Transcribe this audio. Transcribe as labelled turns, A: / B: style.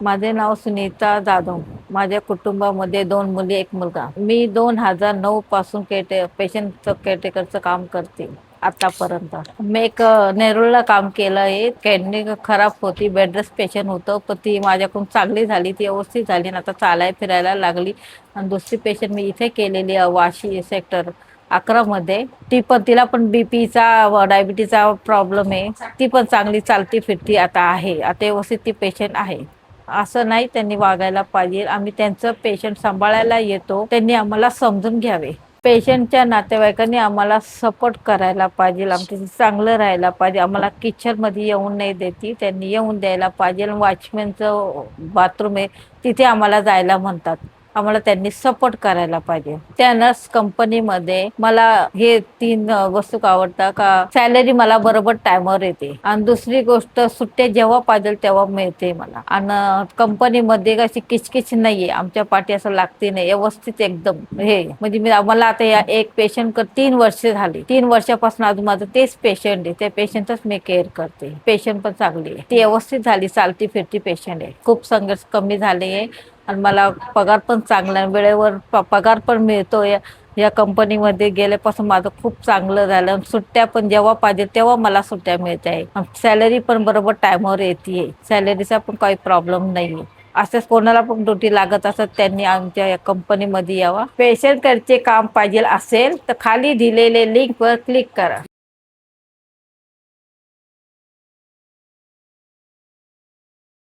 A: माझे नाव सुनीता जाधव. माझ्या कुटुंबामध्ये 2 मुली, 1 मुलगा. मी 2009 पासून पेशंटचं केअरटेकरचं काम करते आतापर्यंत. मी एक नेरूळला काम केलं आहे. किडनी खराब होती, बेड रेस्ट पेशंट होतं, पण ती माझ्याकडून चांगली झाली, ती व्यवस्थित झाली आणि आता चालायला फिरायला लागली. आणि दुसरी पेशंट मी इथे केलेली आहे वाशी सेक्टर 11 मध्ये. तिला पण बीपीचा डायबिटीचा प्रॉब्लेम आहे. ती पण चांगली चालती फिरती आता आहे. आता व्यवस्थित ती पेशंट आहे. असं नाही त्यांनी वागायला पाहिजे. आम्ही त्यांचं पेशंट सांभाळायला येतो, त्यांनी आम्हाला समजून घ्यावे. पेशंटच्या नातेवाईकांनी आम्हाला सपोर्ट करायला पाहिजे. आमच्याशी चांगलं राहायला पाहिजे. आम्हाला किचनमध्ये येऊन नाही देती, त्यांनी येऊन द्यायला पाहिजे. वॉचमॅनचं बाथरूम आहे तिथे आम्हाला जायला म्हणतात, आम्हाला त्यांनी सपोर्ट करायला पाहिजे. त्या नर्स कंपनीमध्ये मला हे 3 वस्तू आवडतात का सॅलरी मला बरोबर टायमावर येते आणि दुसरी गोष्ट सुट्ट्या जेव्हा पाहिजे तेव्हा मिळते मला. आणि कंपनीमध्ये कशी किचकिच नाहीये, आमच्या पाठी असं लागते नाही, व्यवस्थित एकदम हे म्हणजे मला आता या एक पेशंट 3 वर्ष झाली. 3 वर्षापासून अजून माझं तेच पेशंट आहे. त्या पेशंटच मी केअर करते. पेशंट पण चांगली आहे, ती व्यवस्थित झाली, चालती फिरती पेशंट आहे. खूप संघर्ष कमी झाले आहे आणि मला पगार पण चांगला, वेळेवर पगार पण मिळतोय. या कंपनीमध्ये गेल्यापासून माझं खूप चांगलं झालं. सुट्ट्या पण जेव्हा पाहिजे तेव्हा मला सुट्ट्या मिळत आहे. सॅलरी पण बरोबर टायमावर येते. सॅलरीचा पण काही प्रॉब्लेम नाही. असंच कोणाला पण ड्युटी लागत असत त्यांनी आमच्या या कंपनीमध्ये यावा. पेशंटकडचे काम पाहिजे असेल तर खाली दिलेले लिंकवर क्लिक करा.